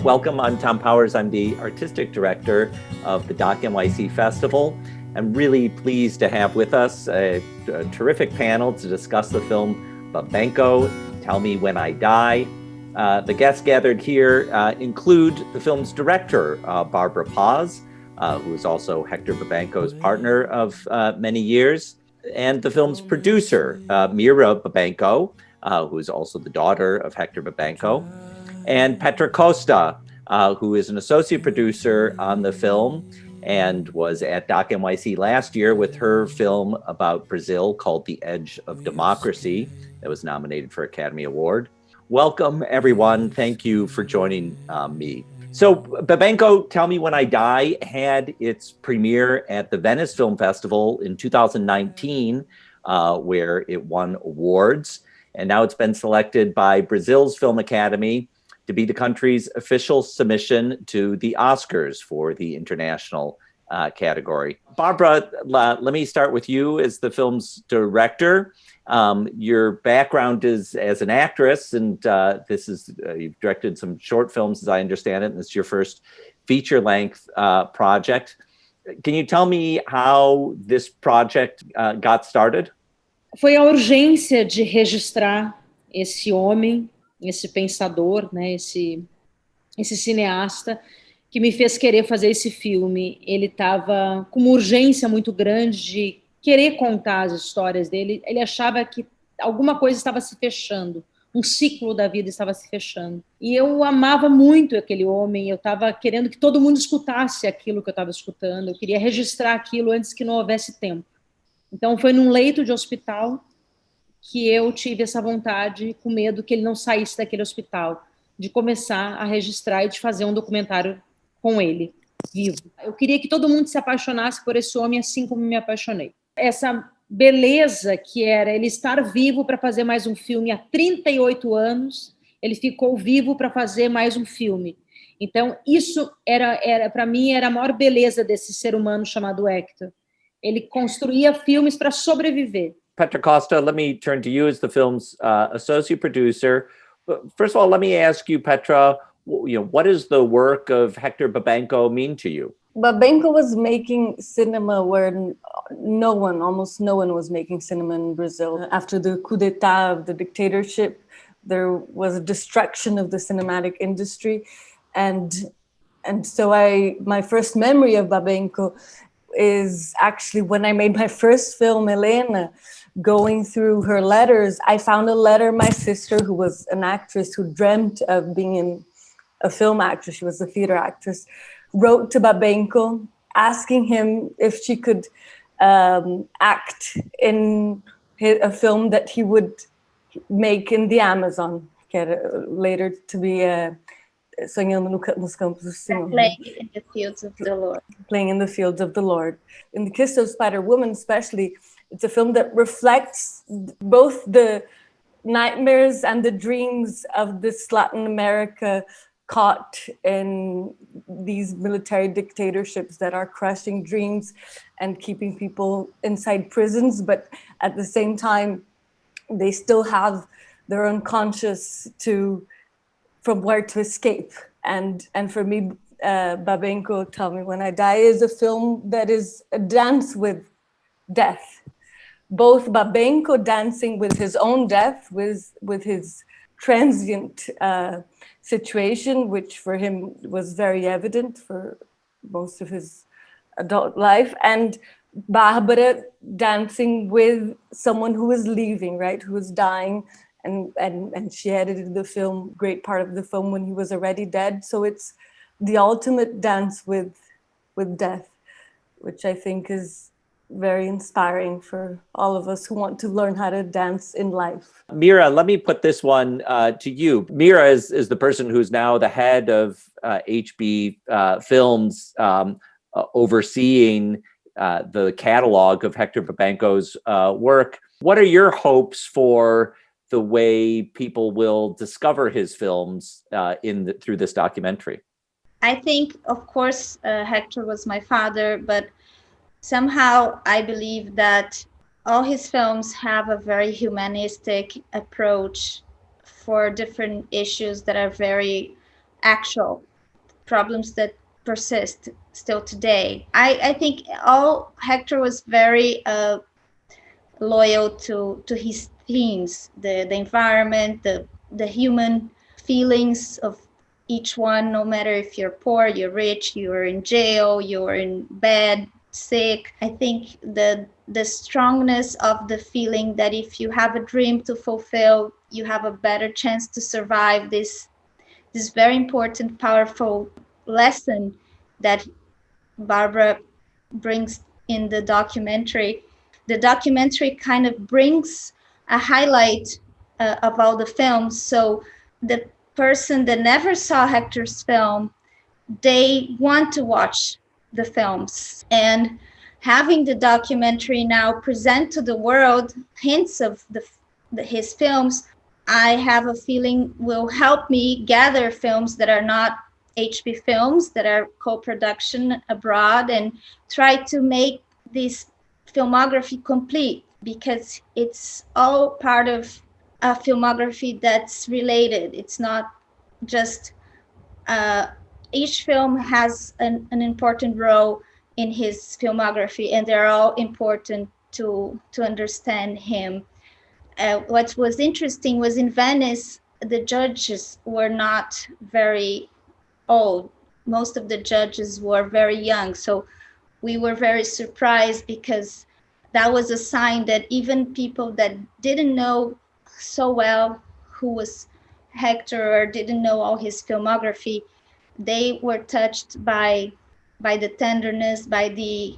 Welcome. I'm Thom Powers. I'm the artistic director of the DOCNYC Festival. I'm really pleased to have with us a terrific panel to discuss the film Babenco, Tell Me When I Die. The guests gathered here include the film's director, Barbara Paz, who is also Hector Babenco's partner of many years, and the film's producer, Myra Babenco, who is also the daughter of Hector Babenco, and Petra Costa, who is an associate producer on the film and was at DOCNYC last year with her film about Brazil called The Edge of Democracy that was nominated for Academy Award. Welcome, everyone. Thank you for joining me. So Babenco, Tell Me When I Die had its premiere at the Venice Film Festival in 2019, where it won awards. And now it's been selected by Brazil's Film Academy to be the country's official submission to the Oscars for the international category. Barbara, let me start with you as the film's director. Your background is as an actress, and this is you've directed some short films, as I understand it, and it's your first feature-length project. Can you tell me how this project got started? Foi a urgência de registrar esse homem, esse pensador, né, esse cineasta, que me fez querer fazer esse filme. Ele estava com uma urgência muito grande de querer contar as histórias dele. Ele achava que alguma coisa estava se fechando, um ciclo da vida estava se fechando. E eu amava muito aquele homem, eu estava querendo que todo mundo escutasse aquilo que eu estava escutando, eu queria registrar aquilo antes que não houvesse tempo. Então foi num leito de hospital que eu tive essa vontade, com medo que ele não saísse daquele hospital, de começar a registrar e de fazer um documentário com ele, vivo. Eu queria que todo mundo se apaixonasse por esse homem assim como me apaixonei. Essa beleza que era ele estar vivo para fazer mais um filme há 38 anos, ele ficou vivo para fazer mais um filme. Então, isso era para mim, era a maior beleza desse ser humano chamado Hector. Ele construía filmes para sobreviver. Petra Costa, let me turn to you as the film's associate producer. First of all, let me ask you, Petra, what does the work of Hector Babenco mean to you? Babenco was making cinema where almost no one was making cinema in Brazil. After the coup d'etat of the dictatorship, there was a destruction of the cinematic industry. And so my first memory of Babenco is actually when I made my first film, Helena. Going through her letters, I found a letter my sister, who was an actress who dreamt of being a film actress, she was a theater actress, wrote to Babenco asking him if she could act in a film that he would make in the Amazon, later to be Sonhando nos Campos do Senhor. Playing in the Fields of the Lord. Playing in the Fields of the Lord. In The Kiss of Spider-Woman especially, it's a film that reflects both the nightmares and the dreams of this Latin America caught in these military dictatorships that are crushing dreams and keeping people inside prisons, but at the same time, they still have their unconscious from where to escape. And for me, Babenco, Tell Me When I Die is a film that is a dance with death. Both Babenco dancing with his own death, with his transient situation, which for him was very evident for most of his adult life, and Barbara dancing with someone who is leaving, right, who is dying, and she edited the film, great part of the film, when he was already dead. So it's the ultimate dance with death, which I think is very inspiring for all of us who want to learn how to dance in life. Myra, let me put this one to you. Myra is the person who's now the head of HB Films, overseeing the catalog of Hector Babenco's work. What are your hopes for the way people will discover his films through this documentary? I think, of course, Hector was my father, but somehow I believe that all his films have a very humanistic approach for different issues that are very actual. problems that persist still today. I think Hector was very loyal to his themes, the environment, the human feelings of each one, no matter if you're poor, you're rich, you're in jail, you're in bed, sick. I think the strongness of the feeling that if you have a dream to fulfill, you have a better chance to survive this very important, powerful lesson that Barbara brings in the documentary. The documentary kind of brings a highlight of all the films. So the person that never saw Hector's film, they want to watch the films. And having the documentary now present to the world hints of his films, I have a feeling will help me gather films that are not HB films, that are co-production abroad, and try to make this filmography complete, because it's all part of a filmography that's related. It's not just each film has an important role in his filmography, and they're all important to understand him. What was interesting was in Venice, the judges were not very old. Most of the judges were very young. So we were very surprised, because that was a sign that even people that didn't know so well who was Hector or didn't know all his filmography, they were touched by the tenderness, by the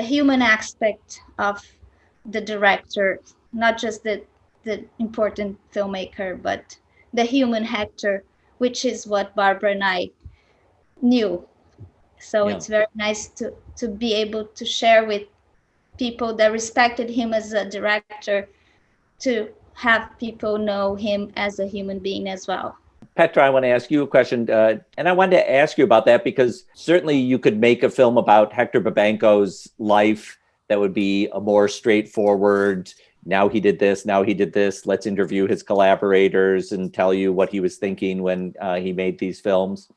human aspect of the director, not just the important filmmaker, but the human Hector, which is what Barbara and I knew. So it's very nice to be able to share with people that respected him as a director, to have people know him as a human being as well. Petra, I want to ask you a question, and I wanted to ask you about that, because certainly you could make a film about Hector Babenco's life that would be a more straightforward, now he did this, now he did this, let's interview his collaborators and tell you what he was thinking when he made these films.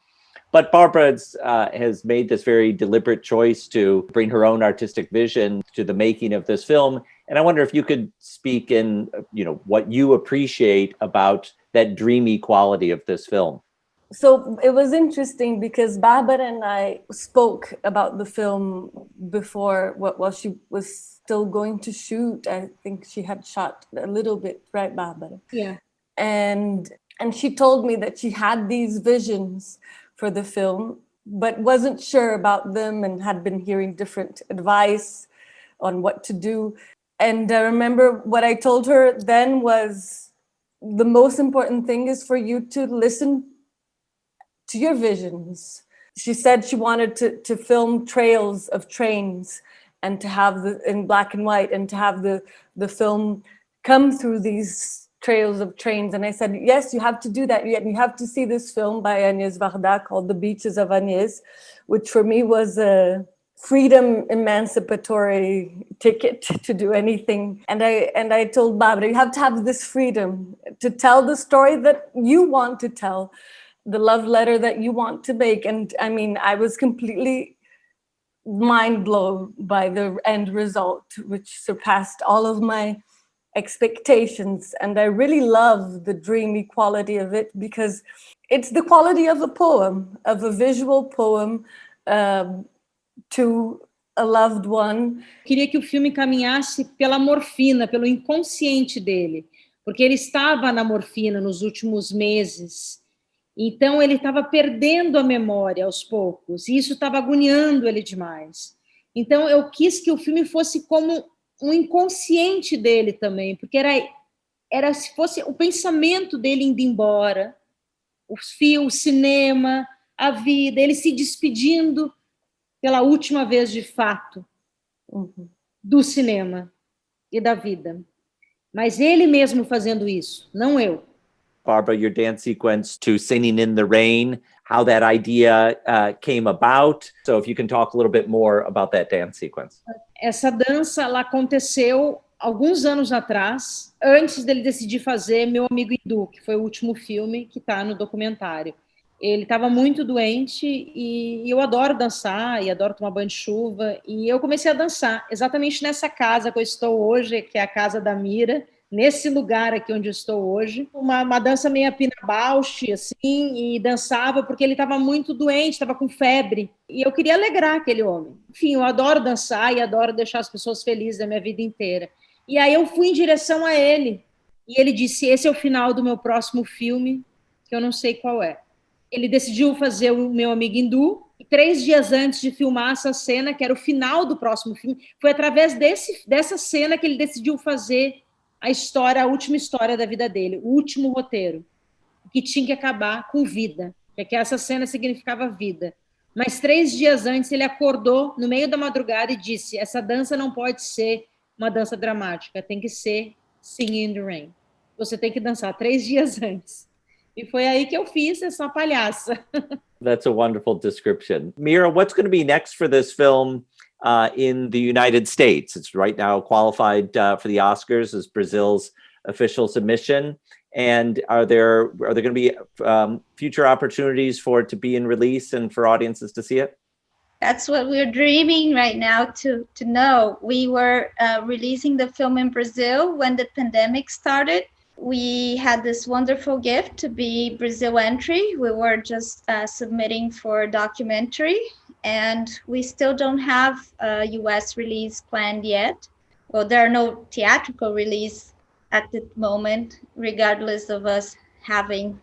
But Barbara has made this very deliberate choice to bring her own artistic vision to the making of this film. And I wonder if you could speak in, what you appreciate about that dreamy quality of this film. So it was interesting because Barbara and I spoke about the film before, while she was still going to shoot. I think she had shot a little bit, right, Barbara? Yeah. And she told me that she had these visions for the film, but wasn't sure about them and had been hearing different advice on what to do. And I remember what I told her then was, the most important thing is for you to listen to your visions. She said she wanted to film trails of trains and to have in black and white, and to have the film come through these trails of trains. And I said, yes, you have to do that. You have to see this film by Agnès Varda called The Beaches of Agnès, which for me was a freedom emancipatory ticket to do anything. And I told Barbara, you have to have this freedom to tell the story that you want to tell, the love letter that you want to make. And I mean, I was completely mind blown by the end result, which surpassed all of my expectations. And I really love the dreamy quality of it, because it's the quality of a poem, of a visual poem to a loved one. Queria que o filme caminhasse pela morfina, pelo inconsciente dele, porque ele estava na morfina nos últimos meses. Então ele estava perdendo a memória aos poucos, e isso estava agoniando ele demais. Então eu quis que o filme fosse como um inconsciente dele também, porque era se fosse o pensamento dele indo embora, o cinema, a vida, ele se despedindo pela última vez de fato do cinema e da vida. Mas ele mesmo fazendo isso, não eu. Barbara, your dance sequence to Singing in the Rain, how that idea came about. So if you can talk a little bit more about that dance sequence. Essa dança, ela aconteceu alguns anos atrás, antes dele decidir fazer Meu Amigo Edu, que foi o último filme que está no documentário. Ele estava muito doente e eu adoro dançar e adoro tomar banho de chuva. E eu comecei a dançar exatamente nessa casa que eu estou hoje, que é a casa da Myra, nesse lugar aqui onde eu estou hoje. Uma dança meio Pina Bausch, assim, e dançava porque ele estava muito doente, estava com febre. E eu queria alegrar aquele homem. Enfim, eu adoro dançar e adoro deixar as pessoas felizes da minha vida inteira. E aí eu fui em direção a ele. E ele disse, esse é o final do meu próximo filme, que eu não sei qual é. Ele decidiu fazer o Meu Amigo Hindu, e 3 dias antes de filmar essa cena, que era o final do próximo filme, foi através dessa cena que ele decidiu fazer a história, a última história da vida dele, o último roteiro, que tinha que acabar com vida, porque essa cena significava vida. Mas 3 dias antes ele acordou no meio da madrugada e disse, essa dança não pode ser uma dança dramática, tem que ser Singing in the Rain. Você tem que dançar 3 dias antes. E foi aí que eu fiz essa palhaça. That's a wonderful description. Myra, what's going to be next for this film in the United States? It's right now qualified for the Oscars as Brazil's official submission. And are there going to be future opportunities for it to be in release and for audiences to see it? That's what we're dreaming right now to know. We were releasing the film in Brazil when the pandemic started. We had this wonderful gift to be Brazil entry. We were just submitting for a documentary, and we still don't have a US release planned yet. Well, there are no theatrical release at the moment, regardless of us having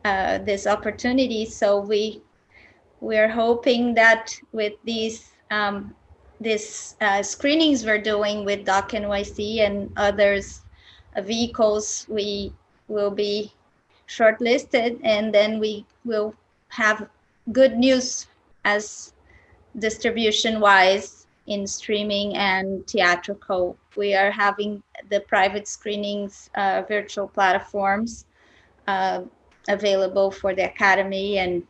this opportunity. So we're hoping that with these screenings we're doing with DOCNYC and others vehicles, we will be shortlisted, and then we will have good news as distribution wise in streaming and theatrical. We are having the private screenings, virtual platforms available for the Academy, and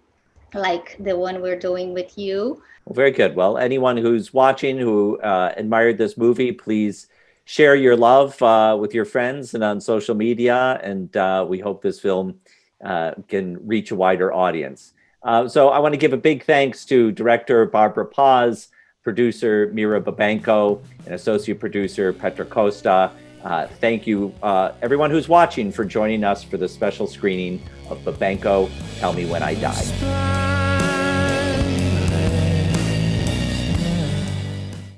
like the one we're doing with you. Well, very good. Well, anyone who's watching who admired this movie, please share your love with your friends and on social media, and we hope this film can reach a wider audience. So I want to give a big thanks to director Barbara Paz, producer Myra Babenco, and associate producer Petra Costa. Thank you, everyone who's watching, for joining us for the special screening of Babenco, Tell Me When I Die.